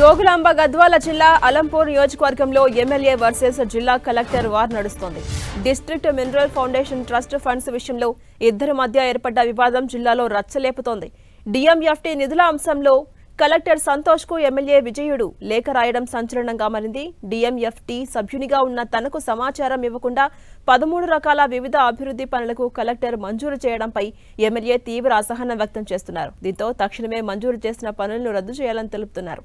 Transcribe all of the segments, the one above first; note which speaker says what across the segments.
Speaker 1: జోగులాంబ గద్వాల జిల్లా అలంపూర్ నియోజకవర్గంలో MLA versus జిల్లా కలెక్టర్ వార్ నడుస్తోంది. District mineral foundation trust funds విషయంలో ఇద్దరి మధ్య ఏర్పడ్డ వివాదం జిల్లాలో రచ్చలేపుతోంది. డిఎంఎఫ్టీ నిధుల అంశంలో కలెక్టర్ సంతోష్ కు ఎమ్మెల్యే విజయుడు లేఖ రాయడం సంచలనంగా మారింది. డిఎంఎఫ్టీ సభ్యునిగా ఉన్న తనకు సమాచారం ఇవ్వకుండా 13 రకాల వివిధ అభివృద్ధి పనులకు కలెక్టర్ మంజూరు చేయడంపై ఎమ్మెల్యే తీవ్ర అసహనం వ్యక్తం చేస్తున్నారు. దీంతో తక్షణమే మంజూరు చేసిన పనులను రద్దు చేయాలని తెలుపుతున్నారు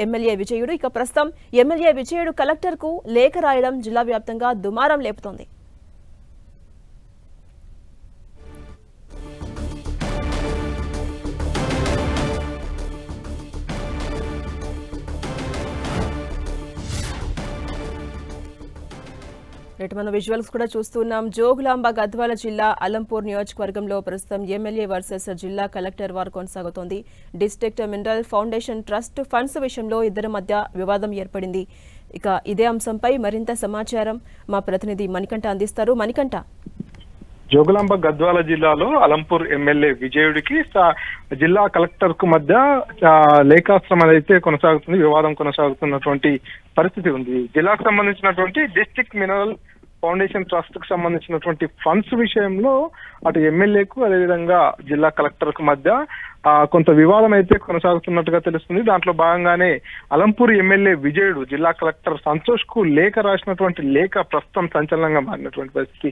Speaker 1: ఎమ్మెల్యే విజయుడు. ఇక ప్రస్తుతం ఎమ్మెల్యే విజయుడు కలెక్టర్ కు లేఖ రాయడం జిల్లా వ్యాప్తంగా దుమారం లేపుతోంది. మన విజువల్స్ కూడా చూస్తున్నాం. జోగులాంబ గద్వాల జిల్లా అలంపూర్ నియోజకవర్గంలో ప్రస్తుతం ఎమ్మెల్యే వర్సెస్ జిల్లా కలెక్టర్ వార్ కొనసాగుతోంది. District mineral foundation trust funds విషయంలో ఇద్దరి మధ్య వివాదం ఏర్పడింది. ఇక ఇదే అంశంపై మరింత సమాచారం మా ప్రతినిధి మణికంఠ అందిస్తారు. మణికంఠ,
Speaker 2: జోగులాంబ గద్వాల జిల్లాలో అలంపూర్ ఎమ్మెల్యే విజయుడికి జిల్లా కలెక్టర్ కు మధ్య లేఖాస్త్రం అయితే కొనసాగుతుంది. వివాదం కొనసాగుతున్నటువంటి పరిస్థితి ఉంది. జిల్లాకు సంబంధించినటువంటి డిస్ట్రిక్ట్ మినరల్ ఫౌండేషన్ ట్రస్ట్ కు సంబంధించినటువంటి ఫండ్స్ విషయంలో అటు ఎమ్మెల్యేకు అదేవిధంగా జిల్లా కలెక్టర్ కు మధ్య కొంత వివాదం అయితే కొనసాగుతున్నట్టుగా తెలుస్తుంది. దాంట్లో భాగంగానే అలంపూర్ ఎమ్మెల్యే విజయుడు జిల్లా కలెక్టర్ సంతోష్ కు లేఖ రాసినటువంటి లేఖ ప్రస్తుతం సంచలనంగా మారినటువంటి పరిస్థితి.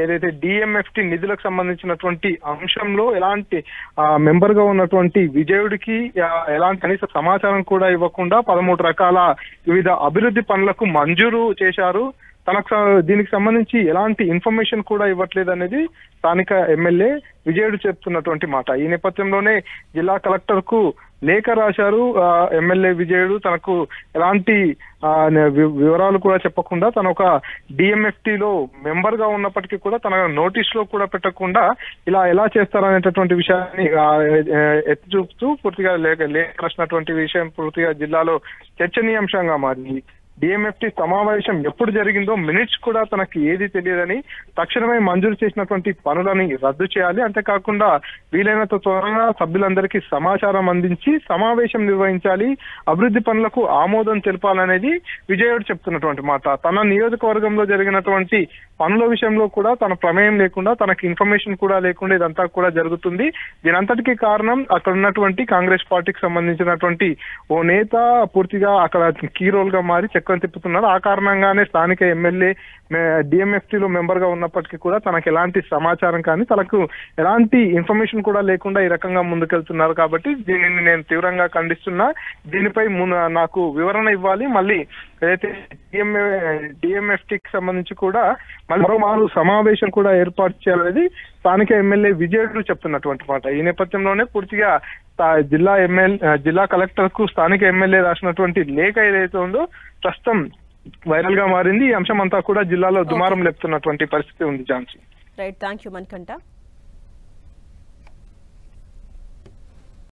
Speaker 2: ఏదైతే డిఎంఎఫ్టీ నిధులకు సంబంధించినటువంటి అంశంలో ఎలాంటి మెంబర్ గా ఉన్నటువంటి విజయుడికి ఎలాంటి కనీస సమాచారం కూడా ఇవ్వకుండా 13 రకాల వివిధ అభివృద్ధి పనులకు మంజూరు చేశారు. తనకు దీనికి సంబంధించి ఎలాంటి ఇన్ఫర్మేషన్ కూడా ఇవ్వట్లేదు అనేది స్థానిక ఎమ్మెల్యే విజయుడు చెప్తున్నటువంటి మాట. ఈ నేపథ్యంలోనే జిల్లా కలెక్టర్ కు లేఖ రాశారు ఎమ్మెల్యే విజయుడు. తనకు ఎలాంటి వివరాలు కూడా చెప్పకుండా తన ఒక డిఎంఎఫ్టీలో మెంబర్ గా ఉన్నప్పటికీ కూడా తన నోటీస్ లో కూడా పెట్టకుండా ఇలా ఎలా చేస్తారనేటటువంటి విషయాన్ని ఎత్తి చూపుతూ పూర్తిగా లేఖ రాసినటువంటి విషయం పూర్తిగా జిల్లాలో చర్చనీయాంశంగా మారింది. డిఎంఎఫ్టీ సమావేశం ఎప్పుడు జరిగిందో మినిట్స్ కూడా తనకి ఏది తెలియదని, తక్షణమే మంజూరు చేసినటువంటి పనులని రద్దు చేయాలి, అంతేకాకుండా వీలైనంత త్వరగా సభ్యులందరికీ సమాచారం అందించి సమావేశం నిర్వహించాలి, అభివృద్ధి పనులకు ఆమోదం తెలపాలనేది విజయుడు చెప్తున్నటువంటి మాట. తన నియోజకవర్గంలో జరిగినటువంటి పనుల విషయంలో కూడా తన ప్రమేయం లేకుండా, తనకి ఇన్ఫర్మేషన్ కూడా లేకుండా ఇదంతా కూడా జరుగుతుంది. దీనంతటికీ కారణం అక్కడ ఉన్నటువంటి కాంగ్రెస్ పార్టీకి సంబంధించినటువంటి ఓ నేత పూర్తిగా అక్కడ కీ రోల్ గా మారి చక్రం తిప్పుతున్నారు. ఆ కారణంగానే స్థానిక ఎమ్మెల్యే డిఎంఎఫ్టీలో మెంబర్ గా ఉన్నప్పటికీ కూడా తనకు ఎలాంటి సమాచారం కానీ తనకు ఎలాంటి ఇన్ఫర్మేషన్ కూడా లేకుండా ఈ రకంగా ముందుకెళ్తున్నారు. కాబట్టి దీనిని నేను తీవ్రంగా ఖండిస్తున్నా. దీనిపై నాకు వివరణ ఇవ్వాలి. మళ్ళీ ఏదైతే డిఎంఎఫ్టీకి సంబంధించి కూడా మరోమారు సమావేశం కూడా ఏర్పాటు చేయాలనేది స్థానిక ఎమ్మెల్యే విజయుడు చెప్తున్నటువంటి మాట. ఈ నేపథ్యంలోనే పూర్తిగా జిల్లా కలెక్టర్ కు స్థానిక ఎమ్మెల్యే రాసినటువంటి లేఖ ఏదైతే ఉందో ప్రస్తుతం వైరల్ గా మారింది. ఈ అంశం అంతా కూడా జిల్లాలో దుమారం లేపుతున్నటువంటి పరిస్థితి ఉంది. Jhansi.
Speaker 1: Right, thank you Manikanta.